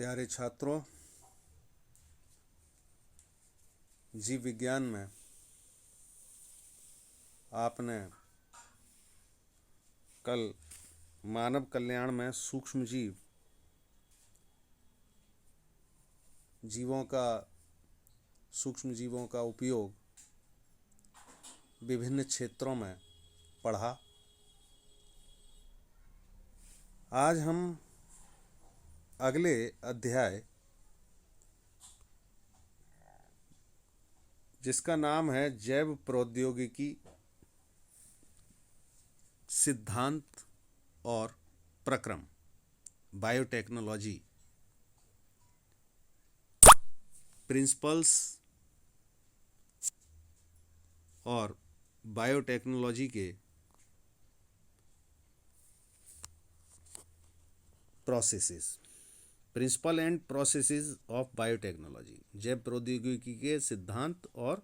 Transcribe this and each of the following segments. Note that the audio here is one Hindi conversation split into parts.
प्यारे छात्रों, जीव विज्ञान में आपने कल मानव कल्याण में सूक्ष्म जीवों का उपयोग विभिन्न क्षेत्रों में पढ़ा। आज हम अगले अध्याय, जिसका नाम है जैव प्रौद्योगिकी सिद्धांत और प्रक्रम, बायोटेक्नोलॉजी, प्रिंसिपल्स और बायोटेक्नोलॉजी के processes, principle and processes of biotechnology, जैव प्रौद्योगिकी के सिद्धांत और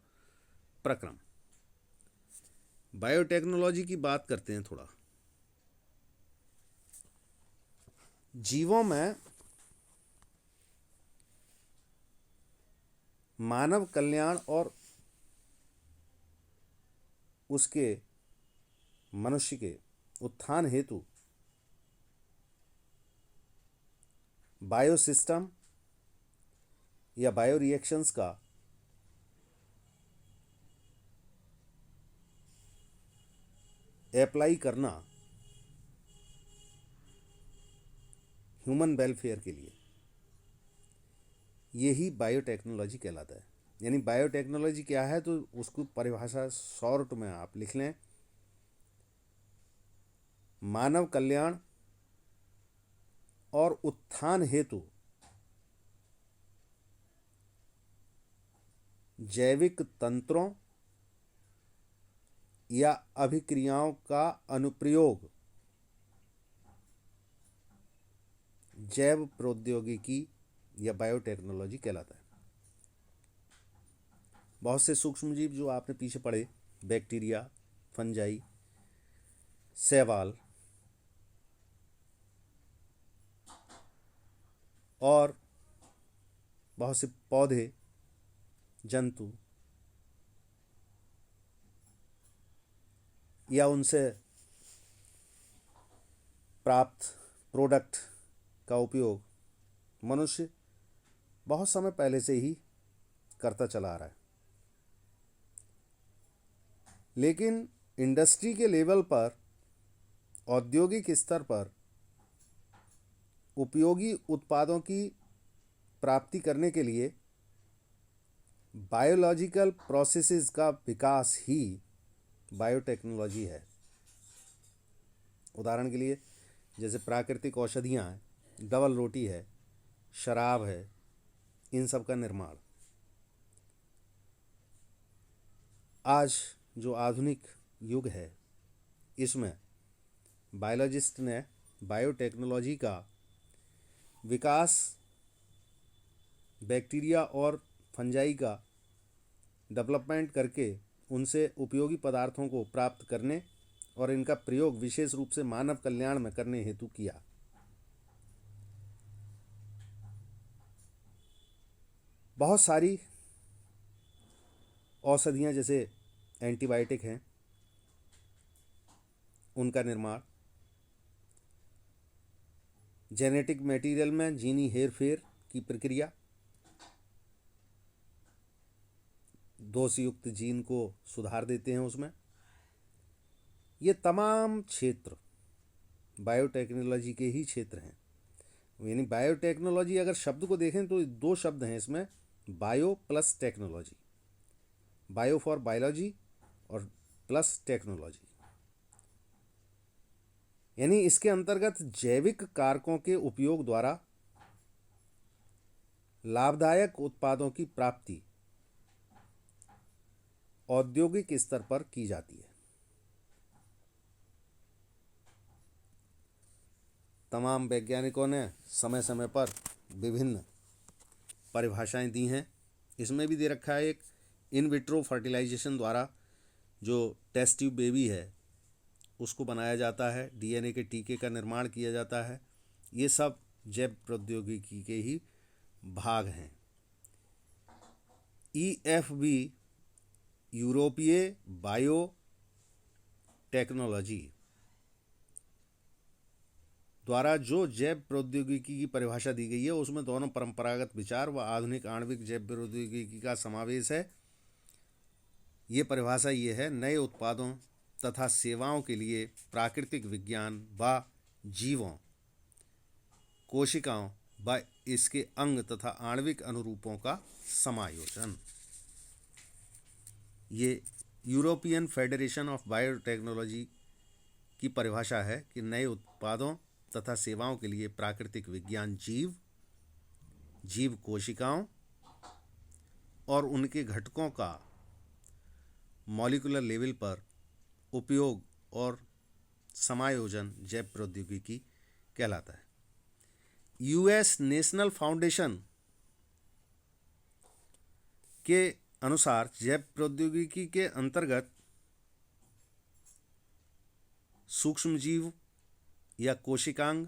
प्रक्रम। बायोटेक्नोलॉजी की बात करते हैं थोड़ा। जीवों में मानव कल्याण और उसके मनुष्य के उत्थान हेतु बायोसिस्टम या बायो रिएक्शंस का अप्लाई करना ह्यूमन वेलफेयर के लिए, यही बायोटेक्नोलॉजी कहलाता है। यानी बायोटेक्नोलॉजी क्या है, तो उसको परिभाषा शॉर्ट में आप लिख लें, मानव कल्याण और उत्थान हेतु जैविक तंत्रों या अभिक्रियाओं का अनुप्रयोग जैव प्रौद्योगिकी या बायोटेक्नोलॉजी कहलाता है। बहुत से सूक्ष्म जीव जो आपने पीछे पढ़े, बैक्टीरिया, फंजाई, शैवाल और बहुत से पौधे, जंतु या उनसे प्राप्त प्रोडक्ट का उपयोग मनुष्य बहुत समय पहले से ही करता चला आ रहा है। लेकिन इंडस्ट्री के लेवल पर, औद्योगिक स्तर पर उपयोगी उत्पादों की प्राप्ति करने के लिए बायोलॉजिकल प्रोसेसेस का विकास ही बायोटेक्नोलॉजी है। उदाहरण के लिए जैसे प्राकृतिक औषधियाँ हैं, डबल रोटी है, शराब है, इन सब का निर्माण। आज जो आधुनिक युग है, इसमें बायोलॉजिस्ट ने बायोटेक्नोलॉजी का विकास बैक्टीरिया और फंजाई का डेवलपमेंट करके उनसे उपयोगी पदार्थों को प्राप्त करने और इनका प्रयोग विशेष रूप से मानव कल्याण में करने हेतु किया। बहुत सारी औषधियाँ जैसे एंटीबायोटिक हैं, उनका निर्माण, जेनेटिक मटेरियल में जीनी हेरफेर की प्रक्रिया, दोषयुक्त जीन को सुधार देते हैं उसमें, ये तमाम क्षेत्र बायोटेक्नोलॉजी के ही क्षेत्र हैं। यानी बायोटेक्नोलॉजी अगर शब्द को देखें तो दो शब्द हैं इसमें, bio plus technology, bio for biology और प्लस टेक्नोलॉजी। यानी इसके अंतर्गत जैविक कारकों के उपयोग द्वारा लाभदायक उत्पादों की प्राप्ति औद्योगिक स्तर पर की जाती है। तमाम वैज्ञानिकों ने समय समय पर विभिन्न परिभाषाएं दी हैं। इसमें भी दे रखा है एक इन विट्रो फर्टिलाइजेशन द्वारा जो टेस्ट ट्यूब बेबी है उसको बनाया जाता है, डीएनए के टीके का निर्माण किया जाता है। ये सब जैव प्रौद्योगिकी के ही भाग हैं। EFB यूरोपीय बायो टेक्नोलॉजी द्वारा जो जैव प्रौद्योगिकी की परिभाषा दी गई है उसमें दोनों परंपरागत विचार व आधुनिक आणविक जैव प्रौद्योगिकी का समावेश है। ये परिभाषा ये है, नए उत्पादों तथा सेवाओं के लिए प्राकृतिक विज्ञान व जीवों, कोशिकाओं व इसके अंग तथा आणविक अनुरूपों का समायोजन। ये यूरोपियन फेडरेशन ऑफ बायोटेक्नोलॉजी की परिभाषा है कि नए उत्पादों तथा सेवाओं के लिए प्राकृतिक विज्ञान, जीव कोशिकाओं और उनके घटकों का मॉलिक्यूलर लेवल पर उपयोग और समायोजन जैव प्रौद्योगिकी कहलाता है। US नेशनल फाउंडेशन के अनुसार जैव प्रौद्योगिकी के अंतर्गत सूक्ष्म जीव या कोशिकांग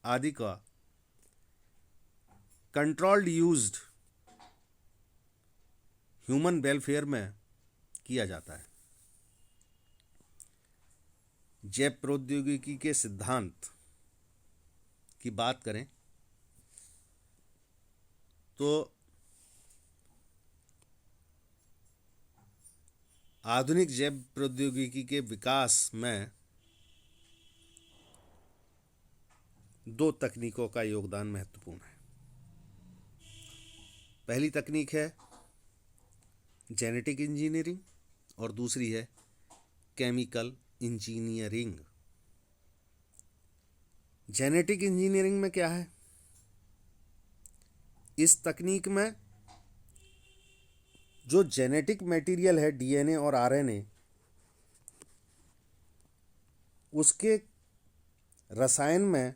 आदि का कंट्रोल्ड यूज्ड ह्यूमन वेलफेयर में किया जाता है। जैव प्रौद्योगिकी के सिद्धांत की बात करें तो आधुनिक जैव प्रौद्योगिकी के विकास में दो तकनीकों का योगदान महत्वपूर्ण है। पहली तकनीक है जेनेटिक इंजीनियरिंग और दूसरी है केमिकल इंजीनियरिंग। जेनेटिक इंजीनियरिंग में क्या है? इस तकनीक में जो जेनेटिक मटेरियल है, DNA और RNA, उसके रसायन में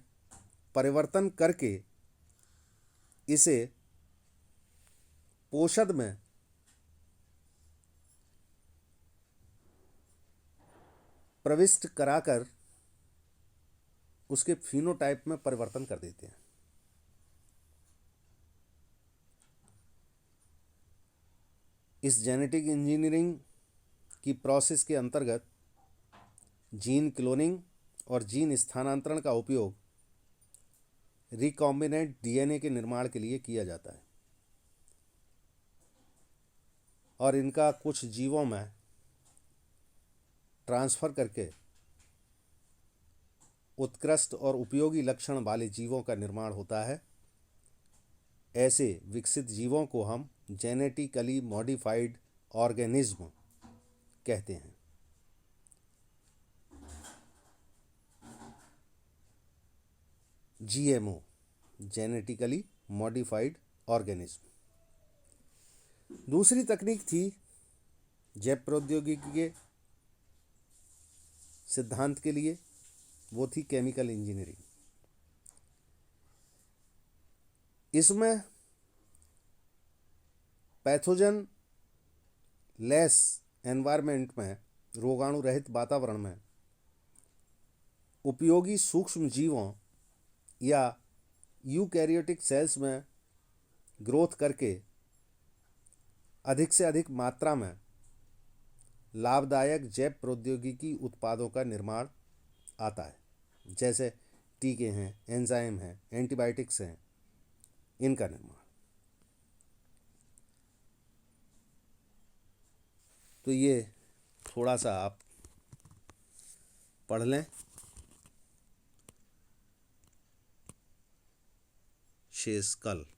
परिवर्तन करके इसे पोषक में प्रविष्ट कराकर उसके फिनोटाइप में परिवर्तन कर देते हैं। इस जेनेटिक इंजीनियरिंग की प्रोसेस के अंतर्गत जीन क्लोनिंग और जीन स्थानांतरण का उपयोग रिकॉम्बिनेंट DNA के निर्माण के लिए किया जाता है और इनका कुछ जीवों में ट्रांसफर करके उत्कृष्ट और उपयोगी लक्षण वाले जीवों का निर्माण होता है। ऐसे विकसित जीवों को हम जेनेटिकली मॉडिफाइड ऑर्गेनिज्म कहते हैं। GMO, genetically modified organism. दूसरी तकनीक थी जैव प्रौद्योगिकी के सिद्धांत के लिए, वो थी केमिकल इंजीनियरिंग। इसमें पैथोजन लेस एनवायरनमेंट में, रोगाणु रहित वातावरण में उपयोगी सूक्ष्म जीवों या यूकैरियोटिक सेल्स में ग्रोथ करके अधिक से अधिक मात्रा में लाभदायक जैव प्रौद्योगिकी उत्पादों का निर्माण आता है, जैसे टीके हैं, एंजाइम हैं, एंटीबायोटिक्स हैं, इनका निर्माण। तो ये थोड़ा सा आप पढ़ लें। शेष कल।